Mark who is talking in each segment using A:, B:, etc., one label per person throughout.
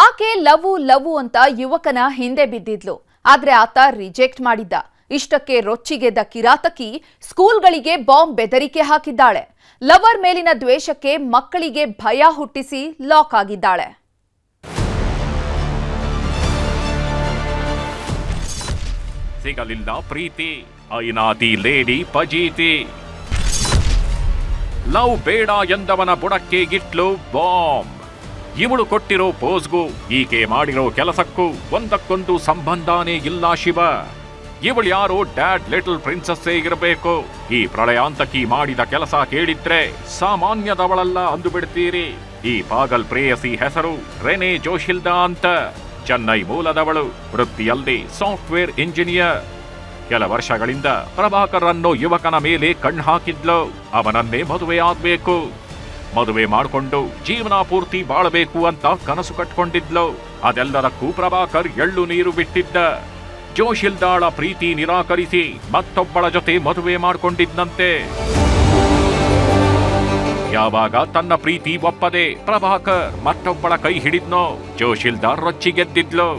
A: ಆಕೆ ಲವ್ ಅಂತ ಯುವಕನ ಹಿಂದೆ ಬಿದ್ದಿದ್ಲು. ಆದ್ರೆ ಆತ ರಿಜೆಕ್ಟ್ ಮಾಡಿದ್ದ. ಇಷ್ಟಕ್ಕೆ ರೊಚ್ಚಿಗೆದ್ದ ಕಿರಾತಕಿ ಸ್ಕೂಲ್ಗಳಿಗೆ ಬಾಂಬ್ ಬೆದರಿಕೆ ಹಾಕಿದ್ದಾಳೆ. ಲವರ್ ಮೇಲಿನ ದ್ವೇಷಕ್ಕೆ ಮಕ್ಕಳಿಗೆ ಭಯ ಹುಟ್ಟಿಸಿ ಲಾಕ್ ಆಗಿದ್ದಾಳೆ.
B: ಸಿಗಲಿಲ್ಲ ಪ್ರೀತಿ, ಐನಾತಿ ಲೇಡಿ ಪಜೀತಿ. ಲವ್ ಬೇಡ ಎಂದವನ ಬುಡಕ್ಕೆ ಗಿಟ್ಲು ಬಾಂಬ್. ಇವಳು ಕೊಟ್ಟಿರೋ ಪೋಸ್ಗೂ ಈಕೆ ಮಾಡಿರೋ ಕೆಲಸಕ್ಕೂ ಒಂದಕ್ಕೊಂದು ಸಂಬಂಧನೇ ಇಲ್ಲ ಶಿವ. ಇವಳು ಯಾರೋ ಡ್ಯಾಡ್ ಲಿಟಲ್ ಪ್ರಿನ್ಸಸ್ಸೇ ಇರಬೇಕು. ಈ ಪ್ರಳಯಾಂತಕಿ ಮಾಡಿದ ಕೆಲಸ ಕೇಳಿದ್ರೆ ಸಾಮಾನ್ಯದವಳಲ್ಲ ಅಂದು ಬಿಡ್ತೀರಿ. ಈ ಪಾಗಲ್ ಪ್ರೇಯಸಿ ಹೆಸರು ರೆನೆ ಜೋಶಿಲ್ದಾ ಅಂತ. ಚೆನ್ನೈ ಮೂಲದವಳು, ವೃತ್ತಿಯಲ್ಲಿ ಸಾಫ್ಟ್ವೇರ್ ಇಂಜಿನಿಯರ್. ಕೆಲ ವರ್ಷಗಳಿಂದ ಪ್ರಭಾಕರ್ ಅನ್ನೋ ಯುವಕನ ಮೇಲೆ ಕಣ್ಣು ಹಾಕಿದ್ಲು. ಅವನನ್ನೇ ಮದುವೆ ಆಗ್ಬೇಕು, ಮದುವೆ ಮಾಡಿಕೊಂಡು ಜೀವನ ಪೂರ್ತಿ ಬಾಳಬೇಕು ಅಂತ ಕನಸು ಕಟ್ಕೊಂಡಿದ್ಲು. ಅದೆಲ್ಲದಕ್ಕೂ ಪ್ರಭಾಕರ್ ಎಳ್ಳು ನೀರು ಬಿಟ್ಟಿದ್ದ. ಜೋಶಿಲ್ದಾಳ ಪ್ರೀತಿ ನಿರಾಕರಿಸಿ ಮತ್ತೊಬ್ಬಳ ಜೊತೆ ಮದುವೆ ಮಾಡಿಕೊಂಡಿದ್ದಂತೆ. ಯಾವಾಗ ತನ್ನ ಪ್ರೀತಿ ಒಪ್ಪದೆ ಪ್ರಭಾಕರ್ ಮತ್ತೊಬ್ಬಳ ಕೈ ಹಿಡಿದ್ನೋ, ಜೋಶಿಲ್ದಾರ್ ರೊಚ್ಚಿಗೆದ್ದಿದ್ಲು.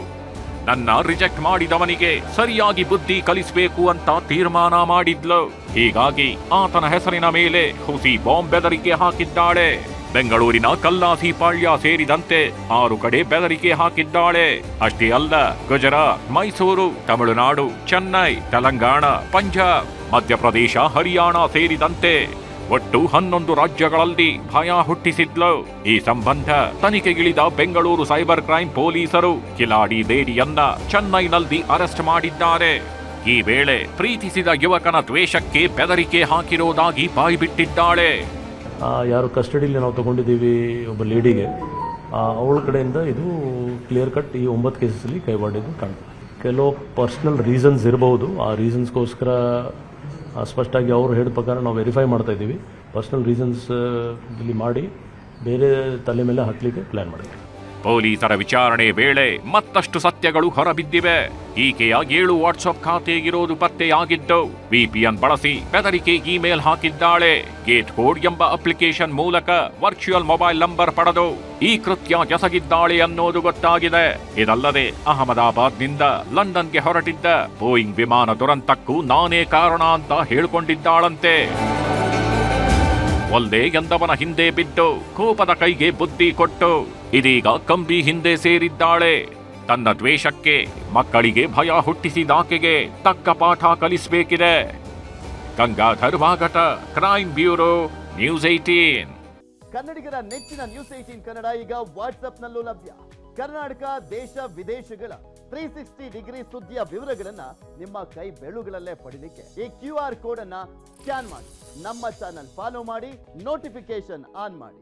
B: ನನ್ನ ರಿಜೆಕ್ಟ್ ಮಾಡಿದವನಿಗೆ ಸರಿಯಾಗಿ ಬುದ್ಧಿ ಕಲಿಸಬೇಕು ಅಂತ ತೀರ್ಮಾನ ಮಾಡಿದ್ಲು. ಹೀಗಾಗಿ ಆತನ ಹೆಸರಿನ ಮೇಲೆ ಹುಸಿ ಬಾಂಬ್ ಬೆದರಿಕೆ ಹಾಕಿದ್ದಾಳೆ. ಬೆಂಗಳೂರಿನ ಕಲ್ಲಾಸಿ ಪಾಳ್ಯ ಸೇರಿದಂತೆ 6 ಕಡೆ ಬೆದರಿಕೆ ಹಾಕಿದ್ದಾಳೆ. ಅಷ್ಟೇ ಅಲ್ಲ, ಗುಜರಾತ್, ಮೈಸೂರು, ತಮಿಳುನಾಡು, ಚೆನ್ನೈ, ತೆಲಂಗಾಣ, ಪಂಜಾಬ್, ಮಧ್ಯಪ್ರದೇಶ, ಹರಿಯಾಣ ಸೇರಿದಂತೆ ಒಟ್ಟು 11 ರಾಜ್ಯಗಳಲ್ಲಿ ಭಯ ಹುಟ್ಟಿಸಿದ್ಲು. ಈ ಸಂಬಂಧ ತನಿಖೆಗಿಳಿದ ಬೆಂಗಳೂರು ಸೈಬರ್ ಕ್ರೈಂ ಪೊಲೀಸರು ಕಿಲಾಡಿ ಲೇಡಿಯನ್ನ ಚೆನ್ನೈನಲ್ಲಿ ಅರೆಸ್ಟ್ ಮಾಡಿದ್ದಾರೆ. ಈ ವೇಳೆ ಪ್ರೀತಿಸಿದ ಯುವಕನ ದ್ವೇಷಕ್ಕೆ ಬೆದರಿಕೆ ಹಾಕಿರೋದಾಗಿ ಬಾಯ್ಬಿಟ್ಟಿದ್ದಾಳೆ.
C: ಯಾರು ಕಸ್ಟಡಿಯಲ್ಲಿ ನಾವು ತಗೊಂಡಿದ್ದೀವಿ ಒಬ್ಬ ಲೇಡಿಗೆ, ಅವಳ ಕಡೆಯಿಂದ ಇದು ಕ್ಲಿಯರ್ ಕಟ್ ಈ 9 ಕೇಸಲ್ಲಿ ಕೈವಾಡಿದ್ದು ಕಾಣ್ತದೆ. ಕೆಲವು ಪರ್ಸನಲ್ ರೀಸನ್ಸ್ ಇರಬಹುದು. ಆ ರೀಸನ್ಸ್ಗೋಸ್ಕರ ಸ್ಪಷ್ಟವಾಗಿ ಅವರು ಹೇಳಿದ ಪ್ರಕಾರ ನಾವು ವೆರಿಫೈ ಮಾಡ್ತಾ ಇದ್ದೀವಿ. ಪರ್ಸನಲ್ ರೀಸನ್ಸ್ ಇಲ್ಲಿ ಮಾಡಿ ಬೇರೆ ತಲೆ ಮೇಲೆ ಹಾಕಲಿಕ್ಕೆ ಪ್ಲಾನ್ ಮಾಡಿದ್ವಿ.
B: ಪೊಲೀಸರ ವಿಚಾರಣೆ ವೇಳೆ ಮತ್ತಷ್ಟು ಸತ್ಯಗಳು ಹೊರಬಿದ್ದಿವೆ. ಈಕೆಯ 7 ವಾಟ್ಸ್ಆಪ್ ಖಾತೆ ಇರೋದು ಪತ್ತೆಯಾಗಿದ್ದು, ವಿಪಿಎನ್ ಬಳಸಿ ಬೆದರಿಕೆ ಇಮೇಲ್ ಹಾಕಿದ್ದಾಳೆ. ಗೇಟ್ ಕೋಡ್ ಎಂಬ ಅಪ್ಲಿಕೇಶನ್ ಮೂಲಕ ವರ್ಚುವಲ್ ಮೊಬೈಲ್ ನಂಬರ್ ಪಡೆದು ಈ ಕೃತ್ಯ ಎಸಗಿದ್ದಾಳೆ ಅನ್ನೋದು ಗೊತ್ತಾಗಿದೆ. ಇದಲ್ಲದೆ ಅಹಮದಾಬಾದ್ನಿಂದ ಲಂಡನ್ಗೆ ಹೊರಟಿದ್ದ ಬೋಯಿಂಗ್ ವಿಮಾನ ದುರಂತಕ್ಕೂ ನಾನೇ ಕಾರಣ ಅಂತ ಹೇಳ್ಕೊಂಡಿದ್ದಾಳಂತೆ. ಒಲ್ಲೆ ಎಂದವನ ಹಿಂದೆ ಬಿದ್ದು ಕೋಪದ ಕೈಗೆ ಬುದ್ಧಿ ಕೊಟ್ಟು ಇದೀಗ ಕಂಬಿ ಹಿಂದೆ ಸೇರಿದ್ದಾಳೆ. ತನ್ನ ದ್ವೇಷಕ್ಕೆ ಮಕ್ಕಳಿಗೆ ಭಯ ಹುಟ್ಟಿಸಿದಾಕೆಗೆ ತಕ್ಕ ಪಾಠ ಕಲಿಸಬೇಕಿದೆ. Gangadhar ವಾಗಟ, crime bureau, news 18.
D: ಕನ್ನಡಿಗರ ನೆಚ್ಚಿನ ನ್ಯೂಸ್ 18 ಕನ್ನಡ ಈಗ ವಾಟ್ಸ್ಆಪ್ನಲ್ಲೂ ಲಭ್ಯ. ಕರ್ನಾಟಕ, ದೇಶ ವಿದೇಶಗಳ 360 ಡಿಗ್ರಿ ಸುದ್ದಿಯ ವಿವರಗಳನ್ನ ನಿಮ್ಮ ಕೈ ಬೆರಳುಗಳಲ್ಲೇ ಪಡಿಲಿಕ್ಕೆ ಈ QR ಕೋಡ್ ಅನ್ನ ಸ್ಕ್ಯಾನ್ ಮಾಡಿ, ನಮ್ಮ ಚಾನಲ್ ಫಾಲೋ ಮಾಡಿ, ನೋಟಿಫಿಕೇಶನ್ ಆನ್ ಮಾಡಿ.